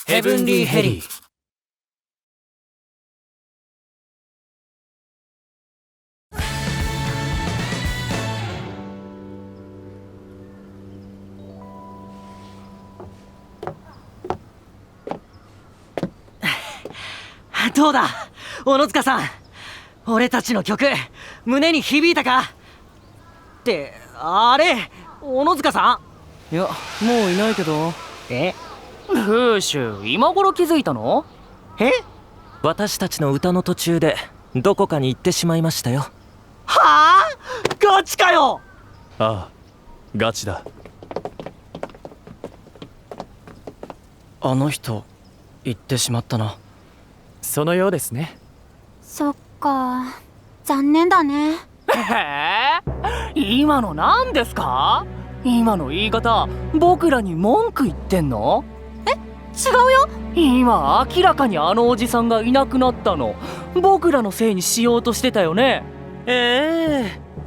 ヘブンリーヘリー。どうだ小野塚さん、俺たちの曲胸に響いたか？ってあれ小野塚さいや、もういないけど。フーシュ、今頃気づいたの？私たちの歌の途中でどこかに行ってしまいましたよ。はあ？ガチかよ。ああ、ガチだ。あの人行ってしまったな。そのようですね。そっか、残念だね。今の何ですか？今の言い方、僕らに文句言ってんの？違うよ。今明らかにあのおじさんがいなくなったの僕らのせいにしようとしてたよね。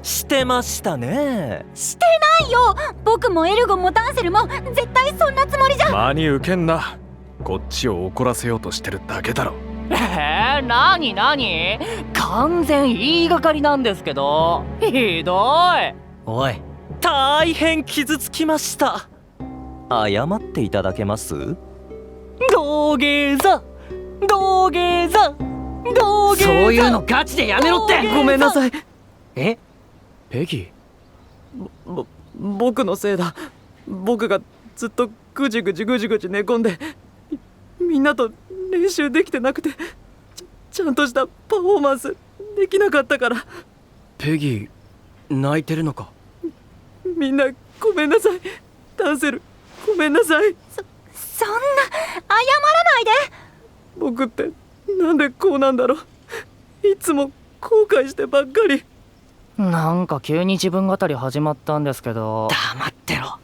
してましたね。してないよ。僕もエルゴもダンセルも絶対そんなつもりじゃ。真に受けんな。こっちを怒らせようとしてるだけだろ。なに完全言いがかりなんですけど。ひどい。おい、大変傷つきました。謝っていただけます？土下座土下座土下座。そういうのガチでやめろって。ごめんなさい。ペギー。僕のせいだ。僕がずっとぐじぐじ寝込んでみんなと練習できてなくてちゃんとしたパフォーマンスできなかったから。ペギー泣いてるのか？みんなごめんなさい。ダンセルごめんなさい。そんな謝らないで。僕ってなんでこうなんだろう。いつも後悔してばっかり。なんか急に自分語り始まったんですけど。黙ってろ。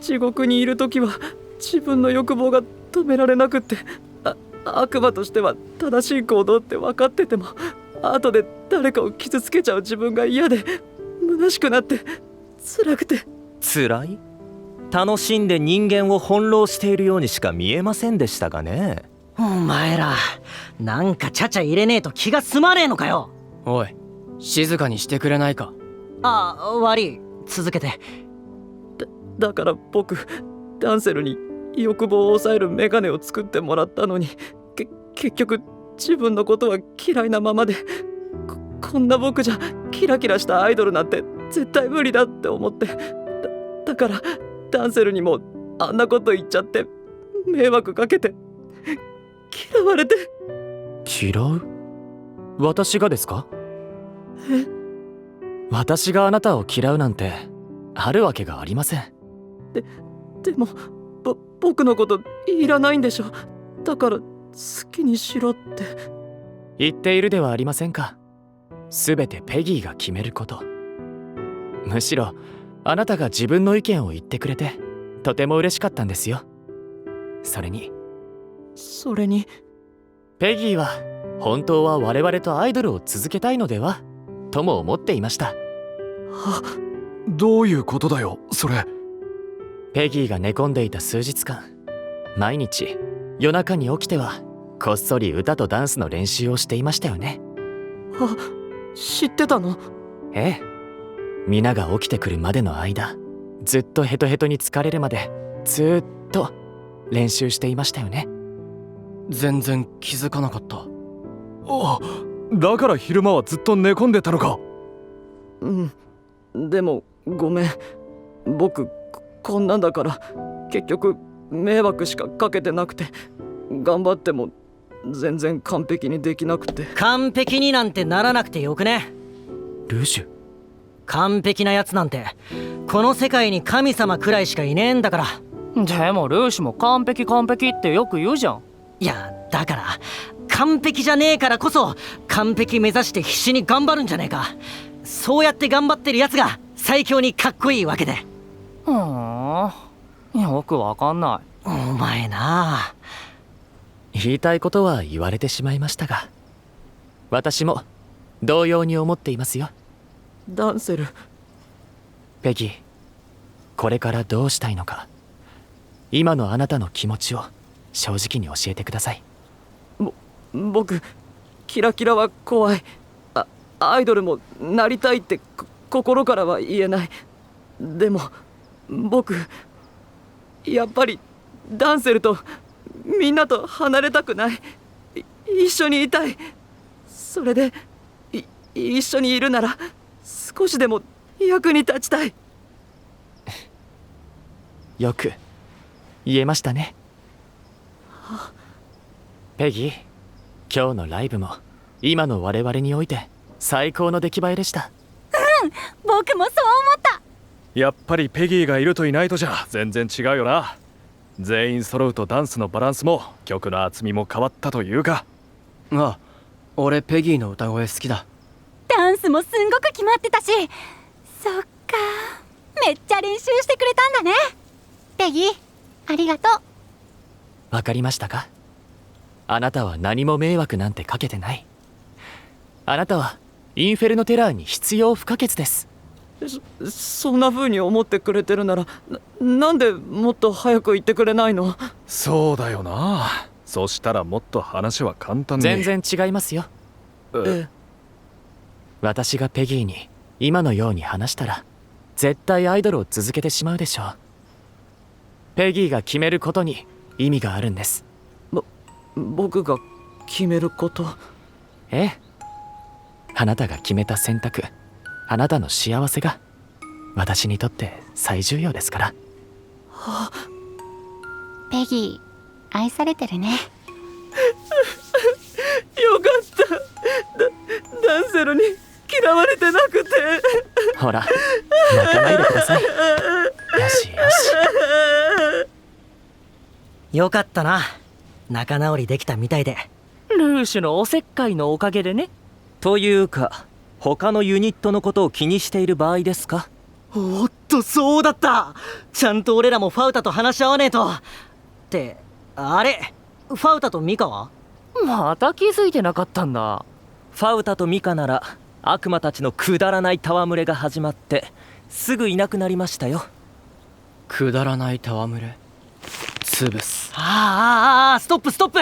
地獄にいる時は自分の欲望が止められなくって悪魔としては正しい行動って分かってても後で誰かを傷つけちゃう自分が嫌で虚しくなって辛くて。辛い？楽しんで人間を翻弄しているようにしか見えませんでしたがね。お前らなんかちゃちゃ入れねえと気が済まねえのかよ。おい、静かにしてくれないか。悪い、続けて。だから僕ダンセルに欲望を抑えるメガネを作ってもらったのに結局自分のことは嫌いなままでこんな僕じゃキラキラしたアイドルなんて絶対無理だって思って、だからダンセルにもあんなこと言っちゃって迷惑かけて嫌われて。嫌う？私がですか？私があなたを嫌うなんてあるわけがありません。でも僕のこといらないんでしょ。だから好きにしろって言っているではありませんか。すべてペギーが決めること。むしろあなたが自分の意見を言ってくれてとても嬉しかったんですよ。それにペギーは本当は我々とアイドルを続けたいのではとも思っていました。どういうことだよそれ。ペギーが寝込んでいた数日間、毎日夜中に起きてはこっそり歌とダンスの練習をしていましたよね。知ってたの？ええ、皆が起きてくるまでの間、ずっとヘトヘトに疲れるまでずっと練習していましたよね。全然気づかなかった。だから昼間はずっと寝込んでたのか。でもごめん、僕こんなんだから結局迷惑しかかけてなくて、頑張っても全然完璧にできなくて。完璧になんてならなくてよくね。ルシュ、完璧なやつなんてこの世界に神様くらいしかいねえんだから。でもルーシュも完璧ってよく言うじゃん。いやだから完璧じゃねえからこそ完璧目指して必死に頑張るんじゃねえか。そうやって頑張ってるやつが最強にかっこいいわけで。よくわかんない。お前なあ。言いたいことは言われてしまいましたが、私も同様に思っていますよ。ダンセル。ペギー、これからどうしたいのか、今のあなたの気持ちを正直に教えてください。僕キラキラは怖い。アイドルもなりたいって心からは言えない。でも僕やっぱりダンセルとみんなと離れたくない。一緒にいたい。それで一緒にいるなら少しでも役に立ちたい。よく言えましたね。ペギー、今日のライブも今の我々において最高の出来栄えでした。僕もそう思った。やっぱりペギーがいるといないとじゃ全然違うよな。全員揃うとダンスのバランスも曲の厚みも変わったというか。ああ、俺ペギーの歌声好きだ。ダンスもすんごく決まってたし。そっか、めっちゃ練習してくれたんだね。ペギー、ありがとう。わかりましたか？あなたは何も迷惑なんてかけてない。あなたはインフェルノテラーに必要不可欠です。そんな風に思ってくれてるならなんでもっと早く言ってくれないの？そうだよな。そしたらもっと話は簡単に。全然違いますよ。私がペギーに今のように話したら絶対アイドルを続けてしまうでしょう。ペギーが決めることに意味があるんです。僕が決めること？ええ、あなたが決めた選択、あなたの幸せが私にとって最重要ですから。ペギー、愛されてるね。よかった。ダンセルに嫌われてなくて。ほら、泣かないでください。よしよし。よかったな。仲直りできたみたいで。ルーシュのおせっかいのおかげでね。というか他のユニットのことを気にしている場合ですか？おっと、そうだった。ちゃんと俺らもファウタと話し合わねえと。ってあれ、ファウタとミカは？また気づいてなかったんだ。ファウタとミカなら悪魔たちのくだらない戯れが始まってすぐいなくなりましたよ。くだらない戯れ。潰す。ストップストップ。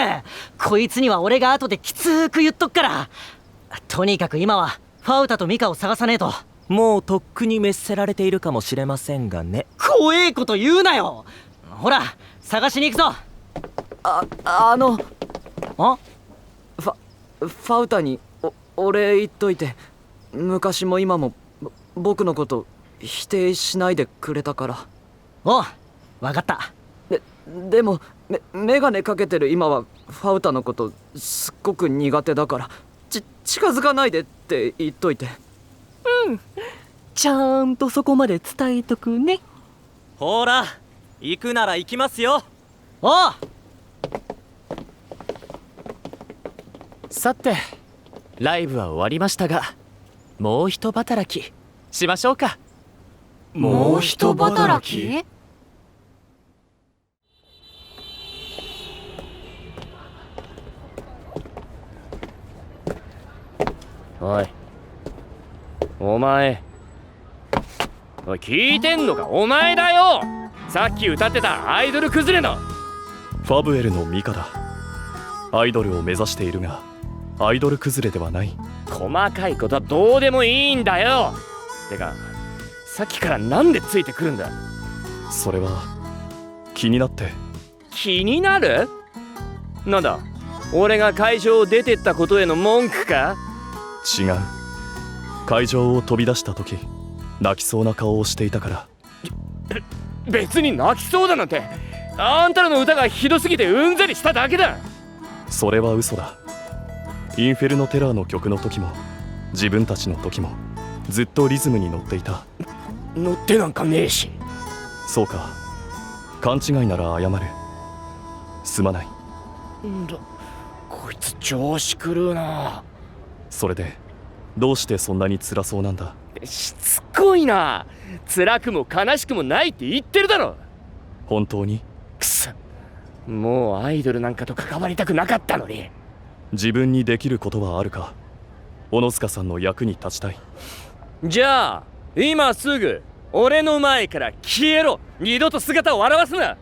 こいつには俺が後できつーく言っとくから。とにかく今はファウタとミカを探さねえと。もうとっくに滅せられているかもしれませんがね。怖えこと言うなよ。ほら探しに行くぞ。あファウタにお礼言っといて。昔も今も僕のこと否定しないでくれたから。おう、分かった。でもメガネかけてる今はファウタのことすっごく苦手だから近づかないでって言っといて。ちゃんとそこまで伝えとくね。ほら行くなら行きますよ。おう。さて、ライブは終わりましたが、もう一働きしましょうか。もう一働き？おい、お前。おい、聞いてんのか？お前だよ。さっき歌ってたアイドル崩れの。ファブエルのミカだ。アイドルを目指しているがアイドル崩れではない。細かいことはどうでもいいんだよ。てかさっきからなんでついてくるんだ？それは気になって。気になる？なんだ、俺が会場を出てったことへの文句か？違う。会場を飛び出した時泣きそうな顔をしていたから。別に泣きそうだなんて、あんたらの歌がひどすぎてうんざりしただけだ。それは嘘だ。インフェルノテラーの曲の時も自分たちの時もずっとリズムに乗っていた。乗ってなんかねえし。そうか、勘違いなら謝る。すまない。んだ、こいつ調子狂うな。それでどうしてそんなに辛そうなんだ？しつこいな。辛くも悲しくもないって言ってるだろ。本当に？くそ、もうアイドルなんかと関わりたくなかったのに。自分にできることはあるか？小野塚さんの役に立ちたい。じゃあ今すぐ俺の前から消えろ。二度と姿を現すな。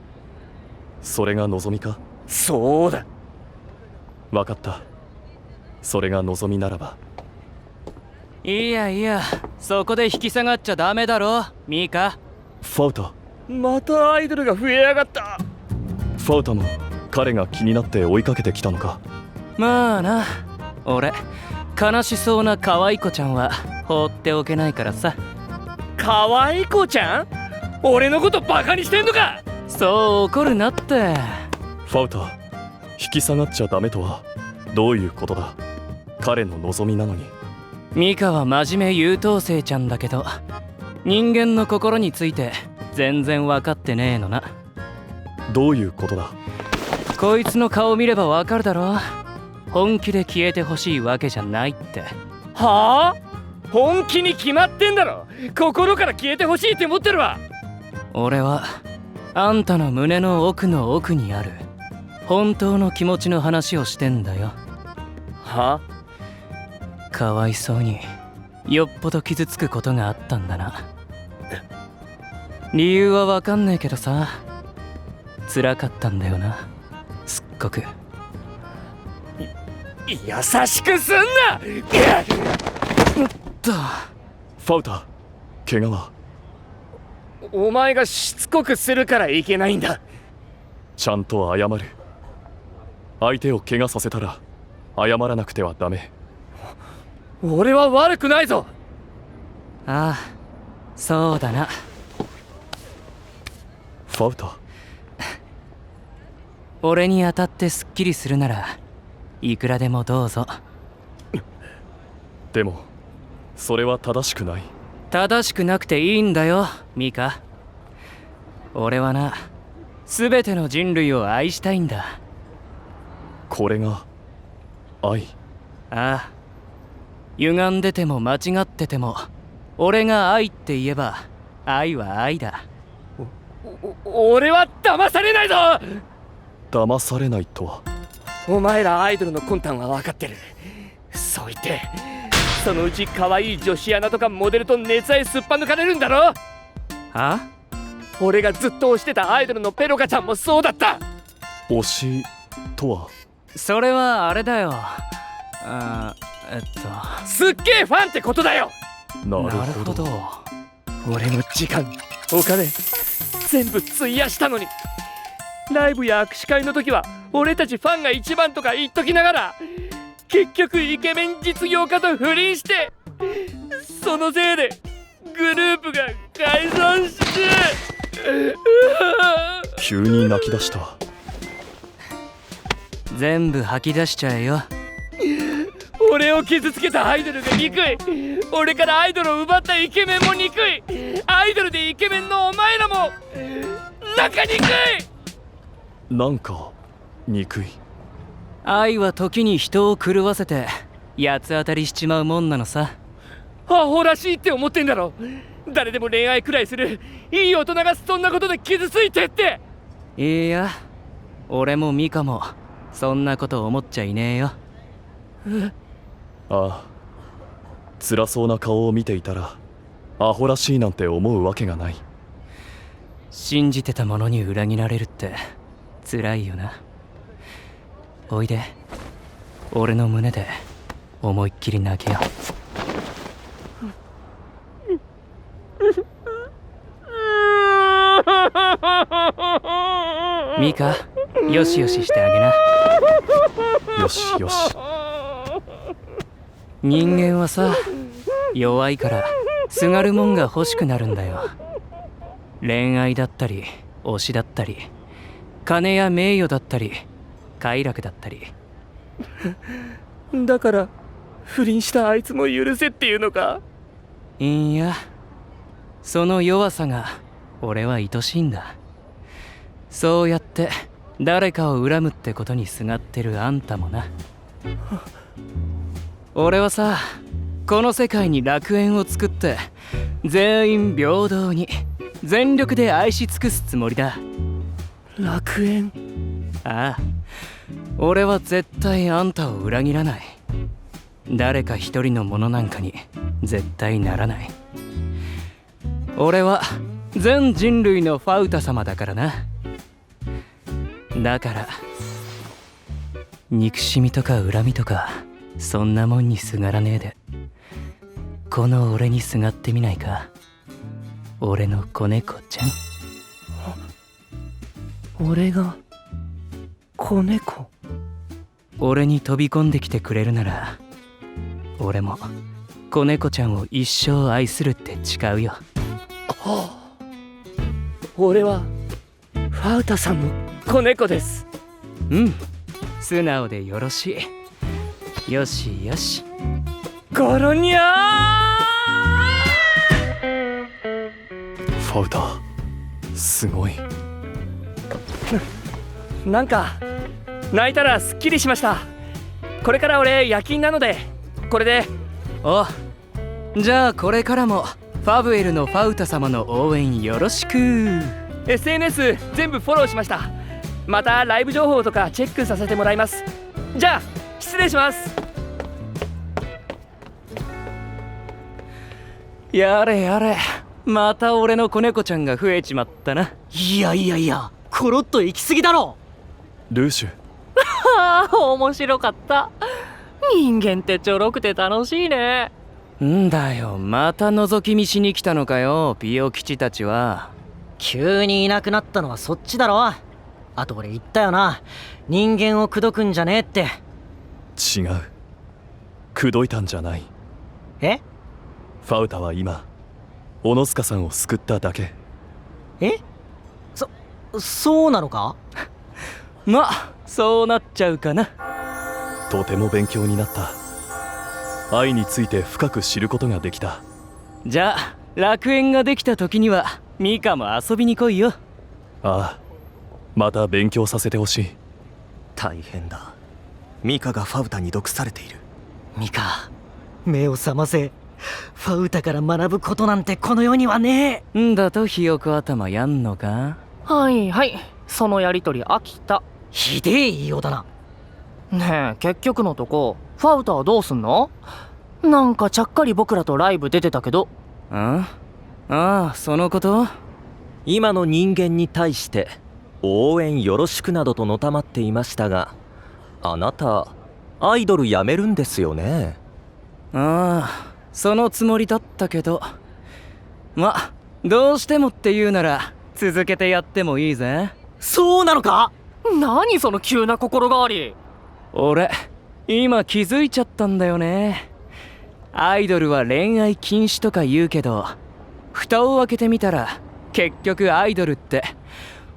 それが望みか？そうだ。分かった。それが望みならば。いやいや、そこで引き下がっちゃダメだろミカ。ファウタ。またアイドルが増えやがった。ファウタも彼が気になって追いかけてきたのか。まあな、俺悲しそうな可愛い子ちゃんは放っておけないからさ。可愛い子ちゃん？俺のことバカにしてんのか？そう怒るなって。ファウタ、引き下がっちゃダメとはどういうことだ。彼の望みなのに。ミカは真面目優等生ちゃんだけど、人間の心について全然分かってねえのな。どういうことだ。こいつの顔見ればわかるだろ。本気で消えてほしいわけじゃないって。はあ？本気に決まってんだろ。心から消えてほしいって思ってるわ。俺はあんたの胸の奥の奥にある本当の気持ちの話をしてんだよ。は？かわいそうによっぽど傷つくことがあったんだな。理由はわかんねえけどさ、辛かったんだよな、すっごく。優しくすんな。ファウタ、怪我は？お前がしつこくするからいけないんだ。ちゃんと謝る。相手を怪我させたら謝らなくてはダメ。俺は悪くないぞ。ああ、そうだな。ファウタ、俺に当たってすっきりするならいくらでもどうぞ。でもそれは正しくない。正しくなくていいんだよミカ。俺はな、全ての人類を愛したいんだ。これが愛？ああ、歪んでても間違ってても俺が愛って言えば愛は愛だ。俺は騙されないぞ。騙されないとは？お前らアイドルの魂胆は分かってる。そう言ってそのうち可愛い女子アナとかモデルと熱愛すっぱ抜かれるんだろ。あ？俺がずっと推してたアイドルのペロカちゃんもそうだった。推しとは？それはあれだよ。すっげえファンってことだよ。なるほど。俺の時間、お金全部費やしたのに、ライブや握手会の時は俺たちファンが一番とか言っときながら、結局イケメン実業家と不倫して、そのせいでグループが解散して。急に泣き出した。全部吐き出しちゃえよ。俺を傷つけたアイドルが憎い。俺からアイドルを奪ったイケメンも憎い。アイドルでイケメンのお前らも仲憎い。なんか憎い。愛は時に人を狂わせて八つ当たりしちまうもんなのさ。アホらしいって思ってんだろ。誰でも恋愛くらいするいい大人がそんなことで傷ついてって。いや、俺もミカもそんなこと思っちゃいねえよ。ああ、辛そうな顔を見ていたらアホらしいなんて思うわけがない。信じてたものに裏切られるって辛いよな。おいで、俺の胸で思いっきり泣けよ。ミカ、よしよししてあげな。よしよし。人間はさ、弱いからすがるもんが欲しくなるんだよ。恋愛だったり推しだったり金や名誉だったり快楽だったり。だから不倫したあいつも許せっていうのか？いや、その弱さが俺は愛しいんだ。そうやって誰かを恨むってことにすがってるあんたもな。俺はさ、この世界に楽園を作って全員平等に全力で愛し尽くすつもりだ。楽園？ああ、俺は絶対あんたを裏切らない。誰か一人のものなんかに絶対ならない。俺は全人類のファウタ様だからな。だから憎しみとか恨みとかそんなもんにすがらねえで、この俺にすがってみないか。俺の子猫ちゃん。俺が子猫？俺に飛び込んできてくれるなら、俺も子猫ちゃんを一生愛するって誓うよ。俺はファウタさんの子猫です。うん、素直でよろしい。よしよし。ゴロニャファウタすごい。なんか泣いたらすっきりしました。これから俺夜勤なので、これで。お、じゃあこれからもファブエルのファウタ様の応援よろしく。 SNS 全部フォローしました。またライブ情報とかチェックさせてもらいます。じゃあ失礼します。やれやれ、また俺の子猫ちゃんが増えちまったな。いやいやいや、コロッと行き過ぎだろ。ルーシュ、ああ、面白かった。人間ってちょろくて楽しいね。んだよ、また覗き見しに来たのかよ、ピオ吉たちは。急にいなくなったのはそっちだろ。あと俺言ったよな、人間を口説くんじゃねえって。違う。口説いたんじゃない。え？ファウタは今小野塚さんを救っただけ。え？そうなのか？まあそうなっちゃうかな。とても勉強になった。愛について深く知ることができた。じゃあ楽園ができた時にはミカも遊びに来いよ。ああ、また勉強させてほしい。大変だ。ミカがファウタに毒されている。ミカ、目を覚ませ。ファウタから学ぶことなんてこの世にはねえ。んだとひよこ頭やんのか。はいはい、そのやりとり飽きた。ひでえ言いようだな。ねえ、結局のとこファウタはどうすんの？なんかちゃっかり僕らとライブ出てたけど。ああ、そのこと。今の人間に対して応援よろしくなどとのたまっていましたが、あなたアイドルやめるんですよね。ああ、そのつもりだったけど、ま、どうしてもって言うなら続けてやってもいいぜ。そうなのか？何その急な心変わり。俺今気づいちゃったんだよね。アイドルは恋愛禁止とか言うけど、蓋を開けてみたら結局アイドルって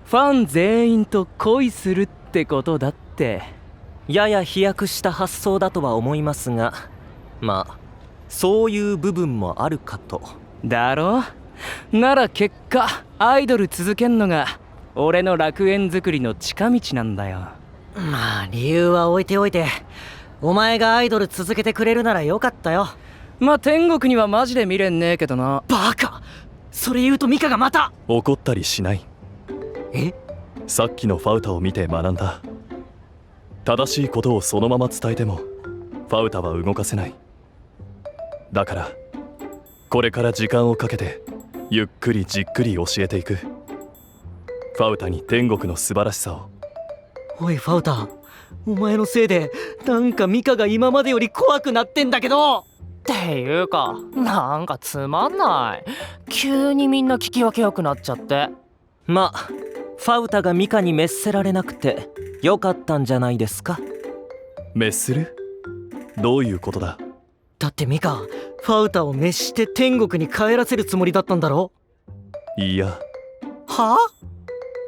ファン全員と恋するってことだって。やや飛躍した発想だとは思いますが、まあそういう部分もあるかと。だろ？なら結果アイドル続けんのが俺の楽園作りの近道なんだよ。まあ理由は置いておいて、お前がアイドル続けてくれるならよかったよ。まあ天国にはマジで未練ねえけどな。バカ、それ言うとミカがまた。怒ったりしない。え？さっきのファウタを見て学んだ。正しいことをそのまま伝えてもファウタは動かせない。だからこれから時間をかけてゆっくりじっくり教えていく。ファウタに天国の素晴らしさを。おいファウタ、お前のせいでなんかミカが今までより怖くなってんだけど。っていうか、なんかつまんない。急にみんな聞き分けよくなっちゃって。まあファウタがミカに滅せられなくてよかったんじゃないですか。滅する？どういうことだ？だってミカ、ファウタを滅して天国に帰らせるつもりだったんだろ？いいや。は？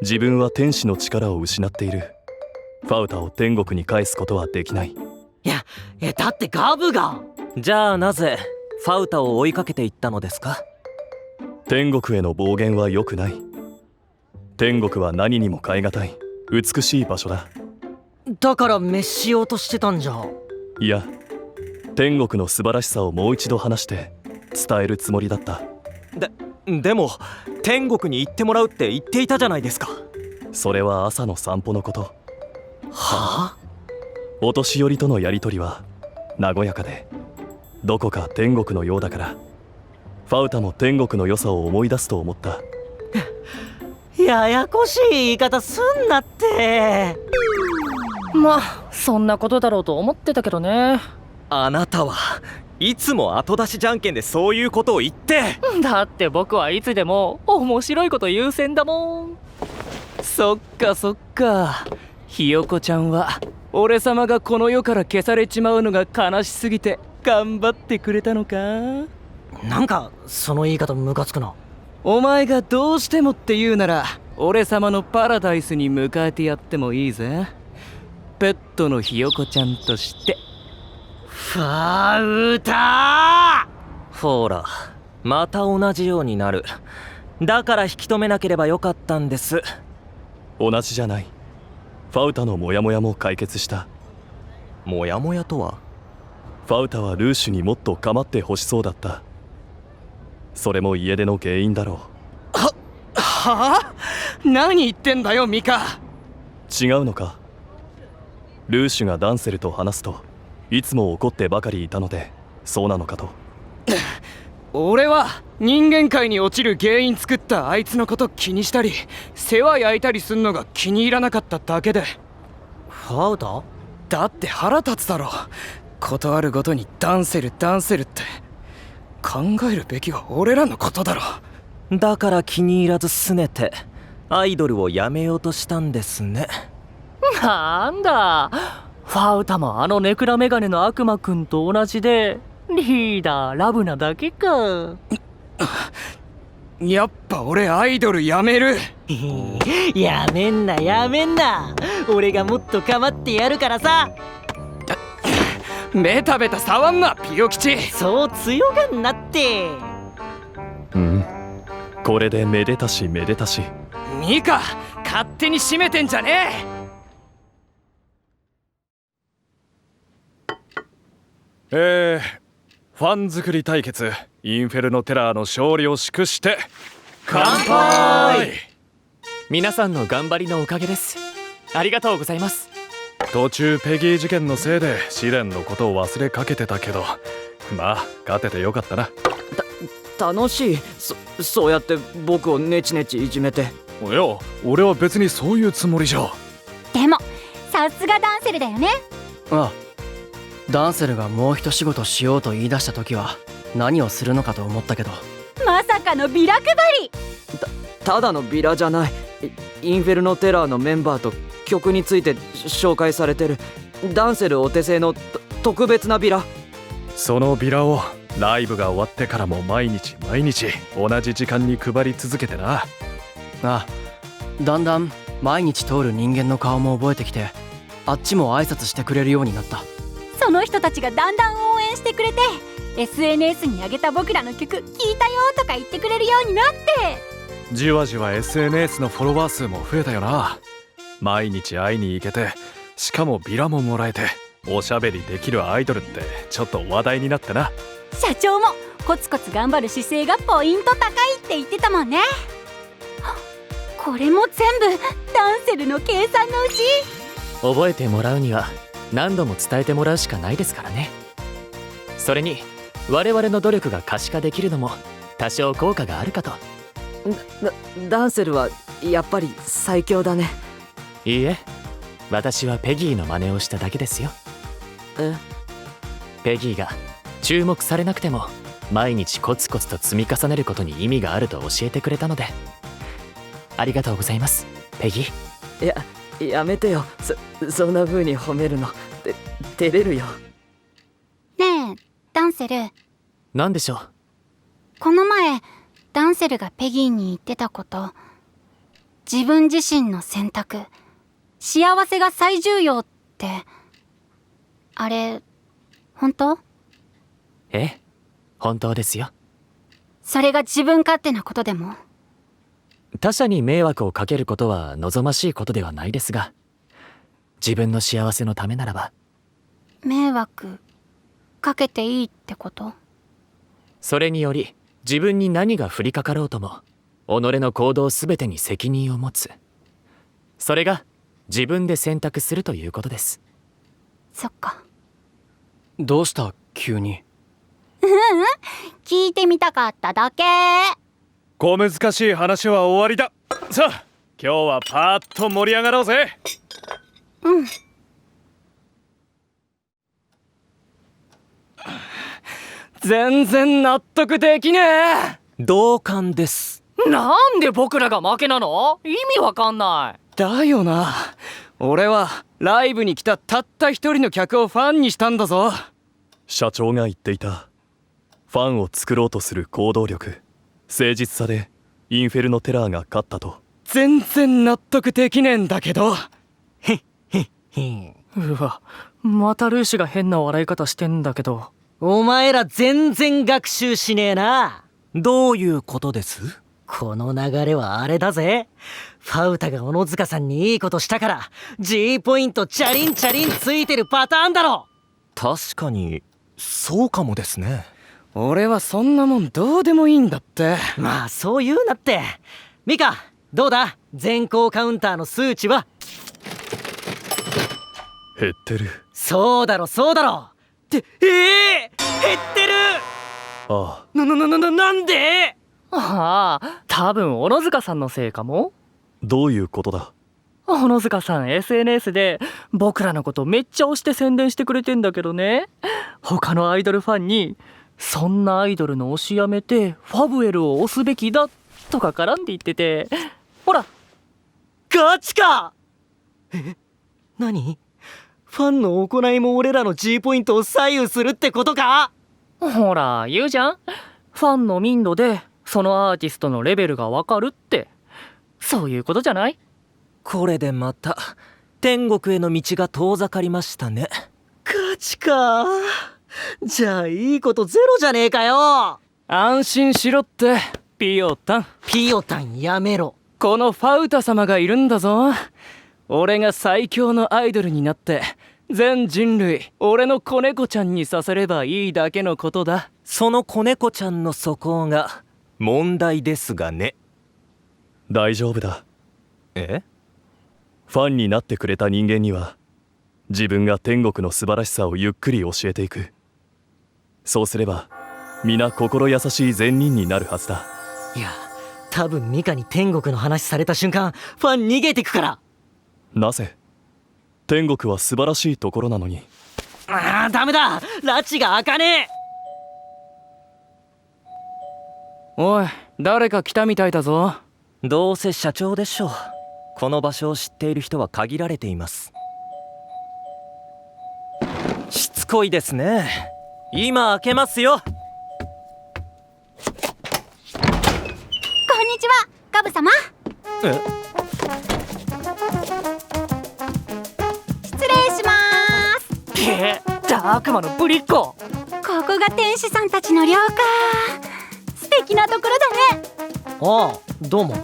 自分は天使の力を失っている。ファウタを天国に返すことはできない。いやだってガブが。じゃあなぜファウタを追いかけていったのですか？天国への暴言は良くない。天国は何にも代え難い美しい場所だ。だから滅しようとしてたんじゃ。いや、天国の素晴らしさをもう一度話して伝えるつもりだった。でも天国に行ってもらうって言っていたじゃないですか。それは朝の散歩のこと。はあ？お年寄りとのやりとりは和やかでどこか天国のようだから、ファウタも天国の良さを思い出すと思った。ややこしい言い方すんなって。まあそんなことだろうと思ってたけどね。あなたはいつも後出しじゃんけんでそういうことを言って。だって僕はいつでも面白いこと優先だもん。そっかそっか。ひよこちゃんは俺様がこの世から消されちまうのが悲しすぎて頑張ってくれたのか。なんかその言い方ムカつくな。お前がどうしてもって言うなら俺様のパラダイスに迎えてやってもいいぜ。ペットのひよこちゃんとして。ファウタほらまた同じようになる。だから引き止めなければよかったんです。同じじゃない。ファウタのモヤモヤも解決した。モヤモヤとは？ファウタはルーシュにもっと構ってほしそうだった。それも家出の原因だろはあ？何言ってんだよミカ。う。違うのか。ルーシュがダンセルと話すといつも怒ってばかりいたのでそうなのかと。俺は人間界に落ちる原因作ったあいつのこと気にしたり世話焼いたりすんのが気に入らなかっただけで。ファウタ？だって腹立つだろ。ことあるごとにダンセルダンセルって考えるべきは俺らのことだろ。だから気に入らず拗ねてアイドルをやめようとしたんですね。なんだ、ファウタもあのネクラメガネの悪魔くんと同じでリーダーラブなだけか。やっぱ俺アイドルやめる。やめんなやめんな。俺がもっと構ってやるからさ。ベタベタ触んなピヨ吉。そう強がんなって。うん、これでめでたしめでたし。ミカ勝手に締めてんじゃねえ。ファン作り対決インフェルノテラーの勝利を祝して乾杯。皆さんの頑張りのおかげです。ありがとうございます。途中ペギー事件のせいで試練のことを忘れかけてたけど、まあ勝ててよかったな。楽しい。そうやって僕をネチネチいじめて。いや俺は別にそういうつもりじゃ。でもさすがダンセルだよね。ああ、ダンセルがもう一仕事しようと言い出した時は何をするのかと思ったけど。まさかのビラ配り。ただのビラじゃない。インフェルノテラーのメンバーと曲について紹介されてるダンセルお手製の特別なビラ。そのビラをライブが終わってからも毎日同じ時間に配り続けてな。ああ、だんだん毎日通る人間の顔も覚えてきて、あっちも挨拶してくれるようになった。その人たちがだんだん応援してくれて SNS に上げた僕らの曲聴いたよとか言ってくれるようになって、じわじわ SNS のフォロワー数も増えたよな。毎日会いに行けて、しかもビラももらえておしゃべりできるアイドルってちょっと話題になってな。社長もコツコツ頑張る姿勢がポイント高いって言ってたもんね。これも全部ダンセルの計算のうち。覚えてもらうには何度も伝えてもらうしかないですからね。それに我々の努力が可視化できるのも多少効果があるかと。ダンセルはやっぱり最強だね。いいえ、私はペギーの真似をしただけですよ。ペギーが注目されなくても毎日コツコツと積み重ねることに意味があると教えてくれたので、ありがとうございますペギー。やめてよ。そんな風に褒めるの照れるよ。ねえダンセル、何でしょう。この前ダンセルがペギーに言ってたこと、自分自身の選択、幸せが最重要って、あれ本当？ええ、本当ですよ。それが自分勝手なことでも？他者に迷惑をかけることは望ましいことではないですが、自分の幸せのためならば。迷惑かけていいってこと？それにより自分に何が降りかかろうとも己の行動すべてに責任を持つ。それが自分で選択するということです。そっか。どうした急に。聞いてみたかっただけ。小難しい話は終わりだ。さあ今日はパーッと盛り上がろうぜ。全然納得できねえ。同感です。なんで僕らが負けなの？意味わかんない。だよな。俺はライブに来たたった一人の客をファンにしたんだぞ。社長が言っていたファンを作ろうとする行動力、誠実さでインフェルノテラーが勝ったと。全然納得できねえんだけど。うわ、またルーシュが変な笑い方してんだけど。お前ら全然学習しねえな。どういうことです？この流れはあれだぜ。ファウタが小野塚さんにいいことしたから G ポイントチャリンチャリンついてるパターンだろ。確かにそうかもですね。俺はそんなもんどうでもいいんだって。まあそう言うなって。ミカ、どうだ全校カウンターの数値は？減ってる。そうだろそうだろ。って減ってる。ああ、なんで？ああ、多分小野塚さんのせいかも。どういうことだ？小野塚さん SNS で僕らのことめっちゃ推して宣伝してくれてんだけどね。他のアイドルファンにそんなアイドルの推しやめてファブエルを推すべきだとか絡んで言ってて、ほら。ガチか。何？ファンの行いも俺らの G ポイントを左右するってことか？ほら言うじゃん、ファンの民度でそのアーティストのレベルがわかるって。そういうことじゃない？これでまた天国への道が遠ざかりましたね。ガチか。じゃあいいことゼロじゃねえかよ。安心しろってピオタン。ピオタンやめろ。このファウタ様がいるんだぞ。俺が最強のアイドルになって全人類俺の子猫ちゃんにさせればいいだけのことだ。その子猫ちゃんの素行が問題ですがね。大丈夫だ。え？ファンになってくれた人間には自分が天国の素晴らしさをゆっくり教えていく。そうすれば皆心優しい善人になるはずだ。いや多分ミカに天国の話された瞬間ファン逃げてくから。なぜ？天国は素晴らしいところなのに。ああダメだ、拉致が開かねえ。おい、誰か来たみたいだぞ。どうせ社長でしょう。この場所を知っている人は限られています。しつこいですね。今開けますよ。こんにちは、ガブ様。失礼します。ダークマのぶりっ子。ここが天使さんたちの寮か。素敵なところだね。ああどうも。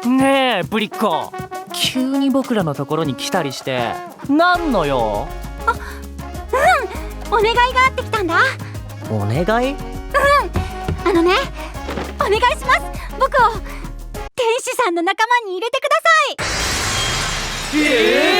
ねえぶりっ子、急に僕らのところに来たりしてなんのよ。お願いがあってきたんだ。お願い？あのね、お願いします。僕を天使さんの仲間に入れてください。